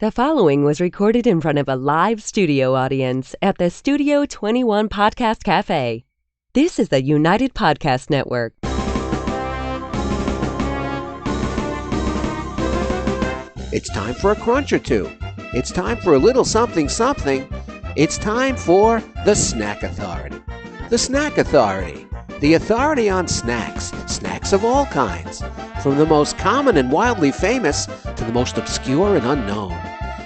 The following was recorded in front of a live studio audience at the Studio 21 Podcast Café. This is the United Podcast Network. It's time for a crunch or two. It's time for a little something something. It's time for the Snack Authority. The Snack Authority. The authority on snacks. Snacks of all kinds. From the most common and wildly famous to the most obscure and unknown.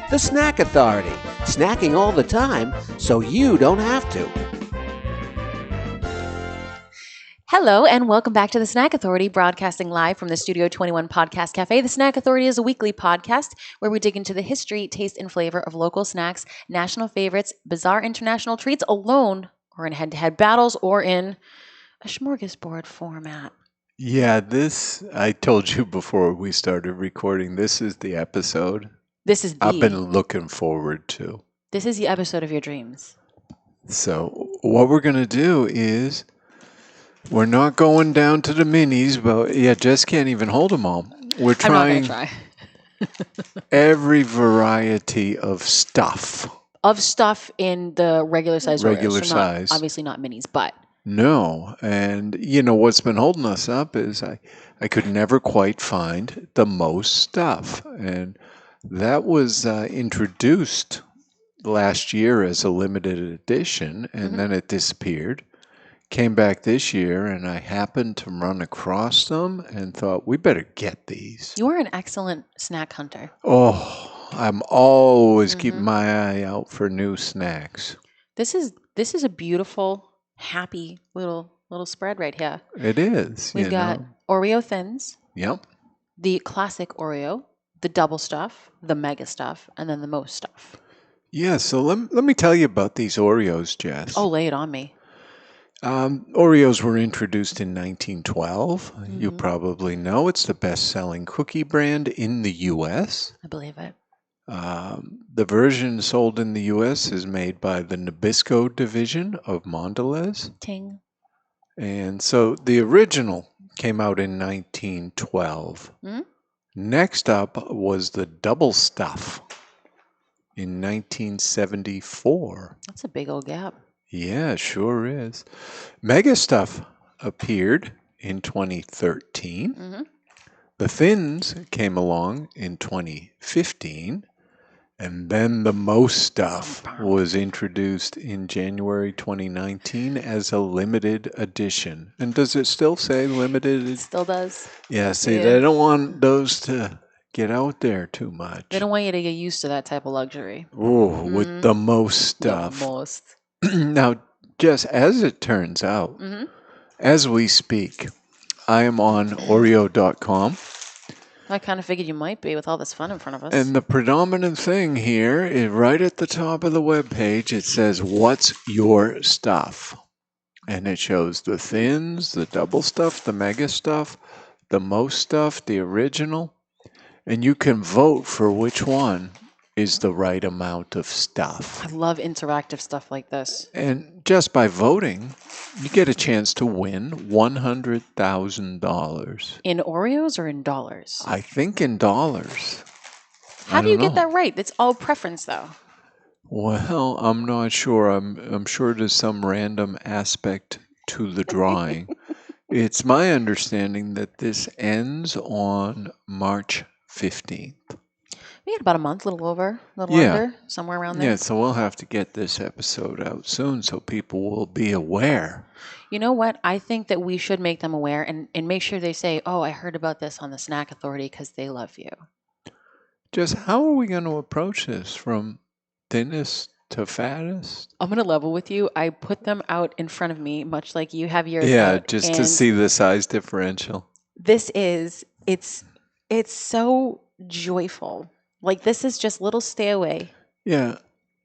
The Snack Authority. Snacking all the time so you don't have to. Hello and welcome back to the Snack Authority, broadcasting live from the Studio 21 Podcast Café. The Snack Authority is a weekly podcast where we dig into the history, taste, and flavor of local snacks, national favorites, bizarre international treats, alone or in head-to-head battles or in a smorgasbord format. Yeah, I told you before we started recording, this is the episode I've been looking forward to. This is the episode of your dreams. So what we're going to do is we're not going down to the minis, but Jess can't even hold them all. We're trying I'm not going to try. every variety of stuff. Of stuff in the regular size Regular Oreos. So size. Obviously not minis, but. No, and what's been holding us up is I could never quite find the most stuff, and that was introduced last year as a limited edition, and then it disappeared. Came back this year, and I happened to run across them and thought, we better get these. You are an excellent snack hunter. Oh, I'm always keeping my eye out for new snacks. This is a beautiful, happy little spread right here. It is. We've got Oreo Thins. Yep. The classic Oreo, the double stuff, the mega stuff, and then the most stuff. Yeah, so let me tell you about these Oreos, Jess. Oh, lay it on me. Oreos were introduced in 1912. You probably know it's the best-selling cookie brand in the U.S. I believe it. The version sold in the U.S. is made by the Nabisco division of Mondelez. Ting. And so the original came out in 1912. Next up was the double stuff in 1974. That's a big old gap. Yeah, sure is. Mega Stuff appeared in 2013. The Thins came along in 2015. And then the Most Stuff was introduced in January 2019 as a limited edition. And does it still say limited? It still does. Yeah, see, they don't want those to get out there too much. They don't want you to get used to that type of luxury. Oh, with the Most Stuff. The most. Now, just as it turns out, as we speak, I am on Oreo.com. I kind of figured you might be with all this fun in front of us. And the predominant thing here is right at the top of the webpage. It says, "What's your stuff?" And it shows the Thins, the double stuff, the mega stuff, the most stuff, the original. And you can vote for which one is the right amount of stuff. I love interactive stuff like this. And just by voting, you get a chance to win $100,000. In Oreos or in dollars? I think in dollars. How do you get that right? It's all preference, though. Well, I'm not sure. I'm sure there's some random aspect to the drawing. It's my understanding that this ends on March 15th. We had about a month, a little over, a little under, somewhere around there. Yeah, so we'll have to get this episode out soon so people will be aware. You know what? I think that we should make them aware and make sure they say, oh, I heard about this on the Snack Authority because they love you. Just how are we going to approach this from thinnest to fattest? I'm going to level with you. I put them out in front of me, much like you have yours out. Just to see the size differential. This is, it's so joyful. Like, this is just little stay away. Yeah,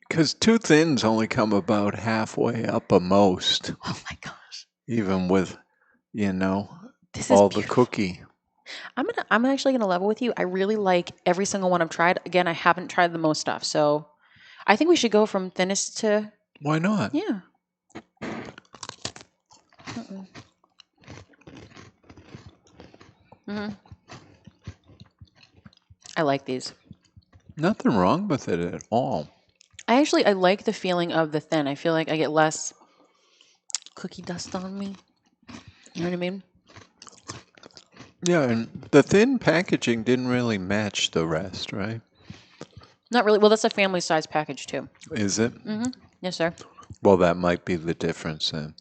because 2 Thins only come about halfway up a most. Oh, my gosh. Even with, This all is the cookie. I'm actually going to level with you. I really like every single one I've tried. Again, I haven't tried the most stuff. So I think we should go from thinnest to... Why not? Yeah. I like these. Nothing wrong with it at all. I like the feeling of the thin. I feel like I get less cookie dust on me. You know what I mean? Yeah, and the thin packaging didn't really match the rest, right? Not really. Well, that's a family size package too. Is it? Yes, sir. Well, that might be the difference then.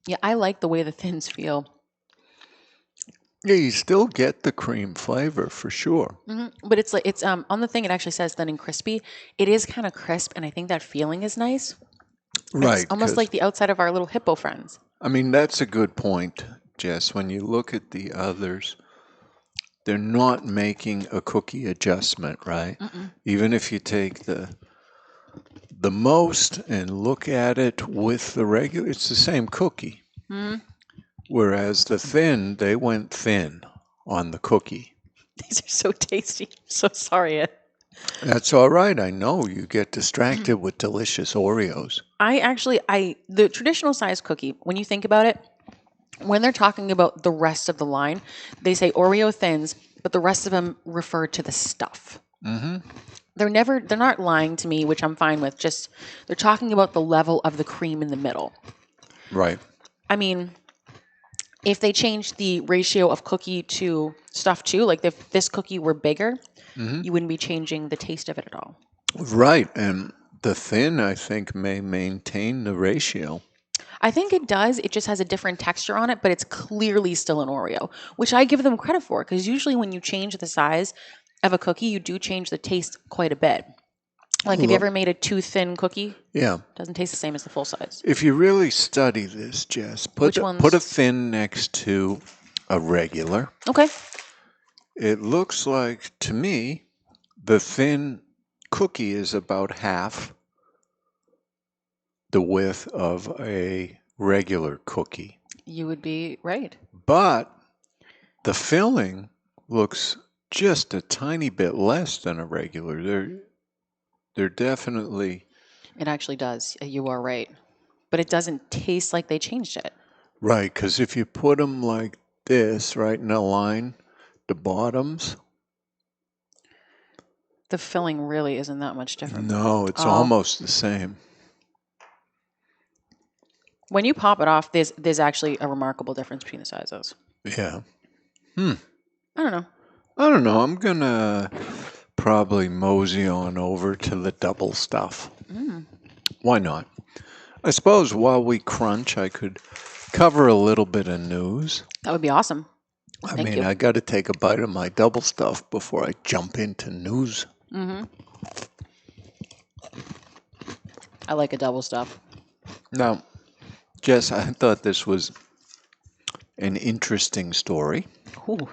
Yeah, I like the way the thins feel. Yeah, you still get the cream flavor for sure. But it's like it's on the thing. It actually says thin and crispy. It is kind of crisp, and I think that feeling is nice. Right. It's almost 'cause- like the outside of our little hippo friends. I mean, that's a good point, Jess. When you look at the others, they're not making a cookie adjustment, right? Even if you take the most and look at it with the regular, it's the same cookie. Whereas the thin, they went thin on the cookie. These are so tasty. So sorry, Ed. That's all right. I know you get distracted with delicious Oreos. The traditional size cookie, when you think about it, when they're talking about the rest of the line, they say Oreo thins, but the rest of them refer to the stuff. They're not lying to me, which I'm fine with. Just they're talking about the level of the cream in the middle. Right. I mean, if they changed the ratio of cookie to stuff too, like if this cookie were bigger, you wouldn't be changing the taste of it at all. Right. And the thin, I think, may maintain the ratio. I think it does. It just has a different texture on it, but it's clearly still an Oreo, which I give them credit for because usually when you change the size of a cookie, you do change the taste quite a bit. Like, have you ever made a too thin cookie? Yeah. Doesn't taste the same as the full size. If you really study this, Jess, put a thin next to a regular. Okay. It looks like, to me, the thin cookie is about half the width of a regular cookie. You would be right. But the filling looks just a tiny bit less than a regular. They're definitely... It actually does. You are right. But it doesn't taste like they changed it. Right, because if you put them like this, right in a line, the bottoms... The filling really isn't that much different. No, it's almost the same. When you pop it off, there's actually a remarkable difference between the sizes. Yeah. I don't know. I'm going to probably mosey on over to the double stuff. Why not? I suppose while we crunch, I could cover a little bit of news. That would be awesome. Thank you. I got to take a bite of my double stuff before I jump into news. I like a double stuff. Now, Jess, I thought this was an interesting story. Ooh.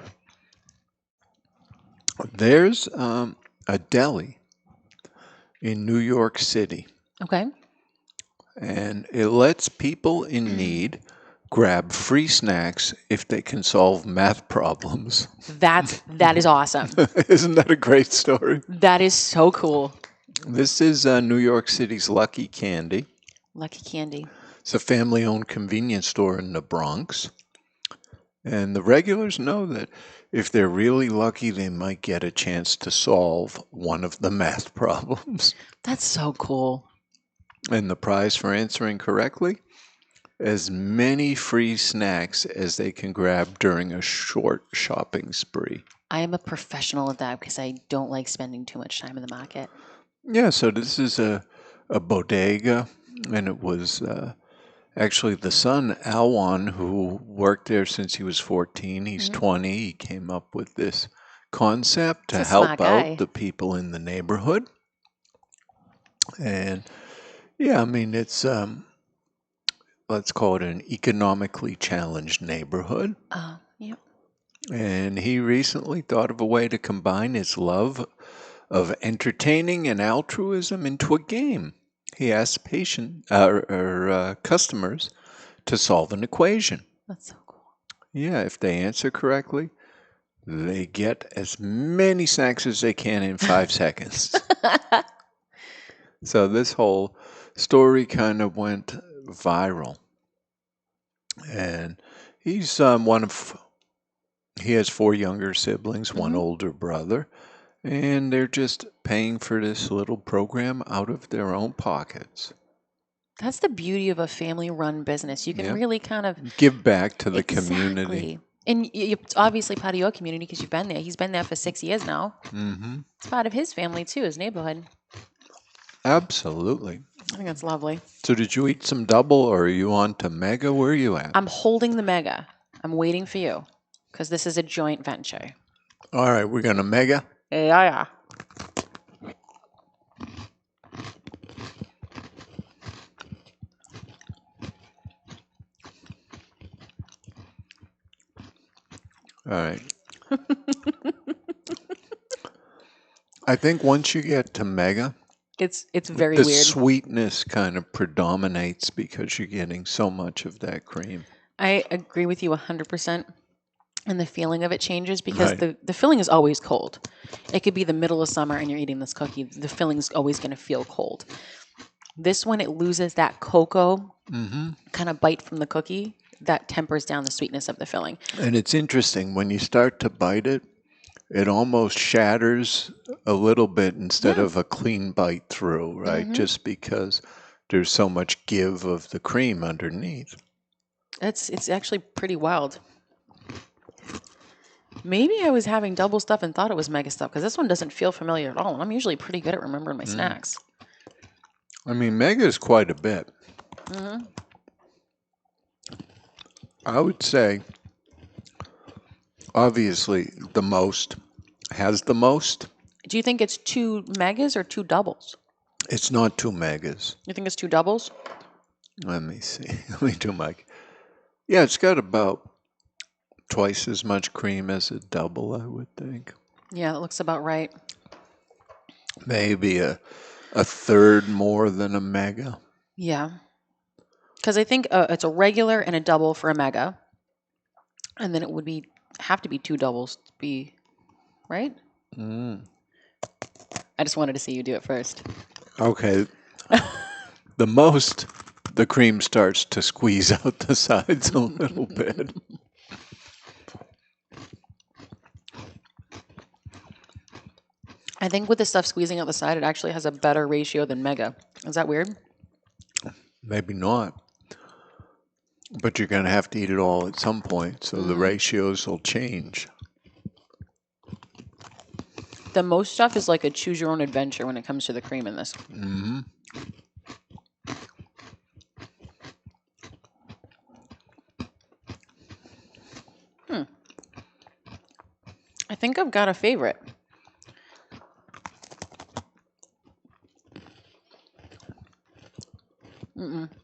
There's a deli in New York City, Okay. and it lets people in need grab free snacks if they can solve math problems. That is awesome. Isn't that a great story? That is so cool. This is New York City's Lucky Candy. Lucky Candy. It's a family-owned convenience store in the Bronx. And the regulars know that if they're really lucky, they might get a chance to solve one of the math problems. That's so cool. And the prize for answering correctly? As many free snacks as they can grab during a short shopping spree. I am a professional at that because I don't like spending too much time in the market. Yeah, so this is a bodega, and it was actually the son, Alwan, who worked there since he was 14. He's 20. He came up with this concept to help out the people in the neighborhood. And yeah, I mean, it's, let's call it an economically challenged neighborhood. Yep. And he recently thought of a way to combine his love of entertaining and altruism into a game. He asked customers to solve an equation. That's so cool. Yeah, if they answer correctly, they get as many snacks as they can in 5 seconds. So this whole story kind of went viral. And he's he has 4 younger siblings, 1 older brother. And they're just paying for this little program out of their own pockets. That's the beauty of a family-run business. You can Yep. really kind of Give back to the community. Exactly. And it's obviously part of your community because you've been there. He's been there for 6 years now. Mm-hmm. It's part of his family too, his neighborhood. Absolutely. I think that's lovely. So did you eat some double or are you on to mega? Where are you at? I'm holding the mega. I'm waiting for you because this is a joint venture. All right, we're going to mega. Yeah. All right. I think once you get to mega, It's very the weird. sweetness kind of predominates because you're getting so much of that cream. I agree with you 100%. And the feeling of it changes because Right. the filling is always cold. It could be the middle of summer and you're eating this cookie. The filling is always going to feel cold. This one, it loses that cocoa kind of bite from the cookie that tempers down the sweetness of the filling. And it's interesting, when you start to bite it, it almost shatters a little bit instead of a clean bite through, right? Just because there's so much give of the cream underneath. It's actually pretty wild. Maybe I was having double stuff and thought it was mega stuff because this one doesn't feel familiar at all. And I'm usually pretty good at remembering my snacks. I mean, mega is quite a bit. I would say, obviously, the most has the most. Do you think it's 2 megas or 2 doubles? It's not 2 megas. You think it's 2 doubles? Let me see. Let me do my... Yeah, it's got about twice as much cream as a double, I would think. Yeah, that looks about right. Maybe a third more than a mega. Yeah. Because I think it's a regular and a double for a mega. And then it would have to be 2 doubles to be, right? I just wanted to see you do it first. Okay. The cream starts to squeeze out the sides a little bit. I think with the stuff squeezing out the side, it actually has a better ratio than mega. Is that weird? Maybe not. But you're going to have to eat it all at some point, so the ratios will change. The most stuff is like a choose your own adventure when it comes to the cream in this. I think I've got a favorite.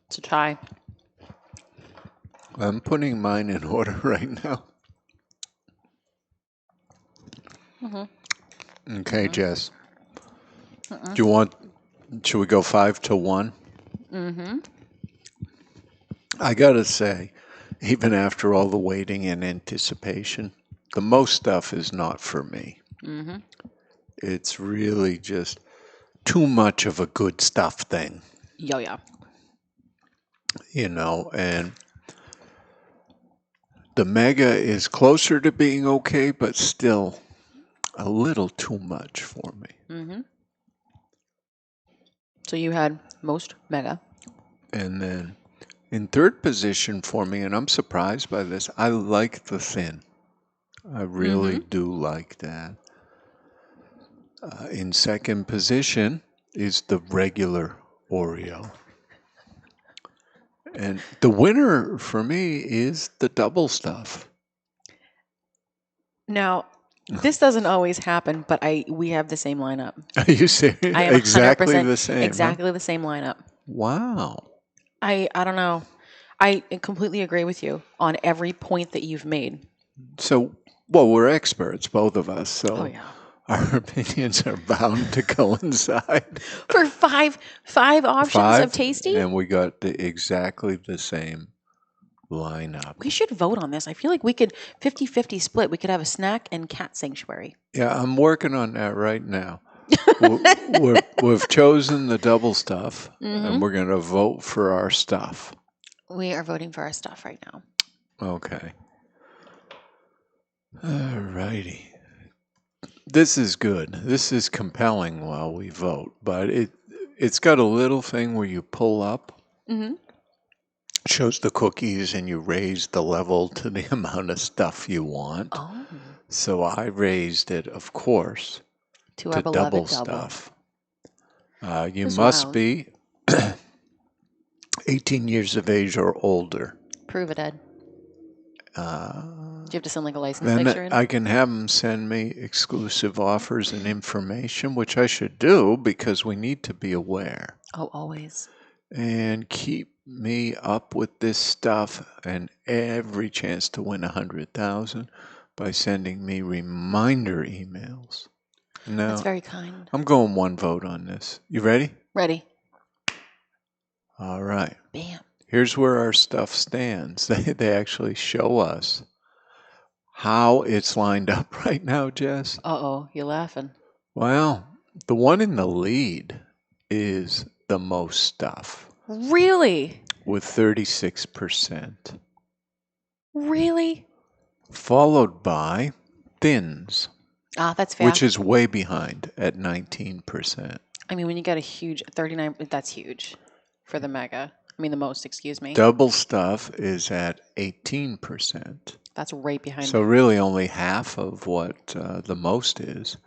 It's a tie. I'm putting mine in order right now. Okay, Jess. Should we go 5 to 1? I gotta say, even after all the waiting and anticipation, the most stuff is not for me. It's really just too much of a good stuff thing. Yeah. And the mega is closer to being okay, but still a little too much for me. So you had most mega. And then in third position for me, and I'm surprised by this, I like the thin. I really do like that. In second position is the regular Oreo. And the winner for me is the double stuff. Now, this doesn't always happen, but we have the same lineup. Are you serious? I am Exactly 100% the same. Exactly the same lineup. Wow. I don't know. I completely agree with you on every point that you've made. So, well, we're experts, both of us. So yeah. our opinions are bound to coincide. For five options of tasty? And we got exactly the same lineup. We should vote on this. I feel like we could 50-50 split. We could have a snack and cat sanctuary. Yeah, I'm working on that right now. We've chosen the double stuff, and we're going to vote for our stuff. We are voting for our stuff right now. Okay. All righty. This is good. This is compelling while we vote, but it's got a little thing where you pull up, Mm-hmm. shows the cookies, and you raise the level to the amount of stuff you want. Oh, So I raised it, of course, to to our beloved double double. stuff. You Who's must round? be 18 years of age or older. Prove it, Ed. Do you have to send like a license Then picture in? I can have them send me exclusive offers and information, which I should do because we need to be aware. Oh, always. And keep me up with this stuff and every chance to win 100,000 by sending me reminder emails. Now, That's very kind. I'm going one vote on this. You ready? Ready. All right. Bam. Here's where our stuff stands. They actually show us how it's lined up right now, Jess. Uh-oh, you're laughing. Well, the one in the lead is the most stuff Really? with 36%, Really? followed by Thins, Ah, that's fair. which is way behind at 19%. I mean, when you get a huge 39, that's huge for the mega. I mean, the most, excuse me. Double stuff is at 18%. That's right behind So really only half of what the most is.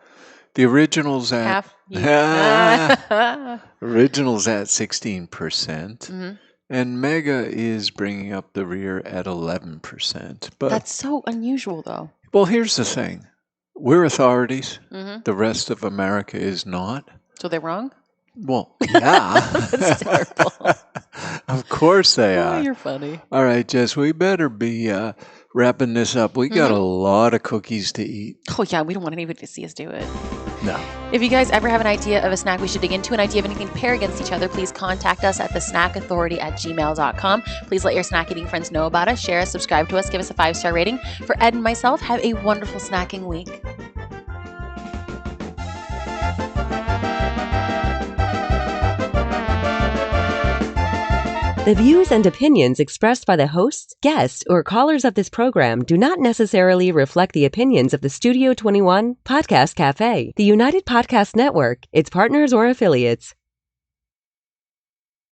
The original's at half. original's at 16%, Mhm. and Mega is bringing up the rear at 11%. But That's so unusual, though. well, here's the thing: we're authorities. Mm-hmm. The rest of America is not. So they're wrong? Well, yeah, That's terrible. of course they Oh, are. you're funny. All right, Jess, we better be wrapping this up. We got a lot of cookies to eat. Oh, yeah, we don't want anybody to see us do it. No. If you guys ever have an idea of a snack we should dig into, an idea of anything to pair against each other, please contact us at thesnackauthority@gmail.com. Please let your snack eating friends know about us, share us, subscribe to us, give us a 5-star rating. For Ed and myself, have a wonderful snacking week. The views and opinions expressed by the hosts, guests, or callers of this program do not necessarily reflect the opinions of the Studio 21 Podcast Café, the United Podcast Network, its partners, or affiliates.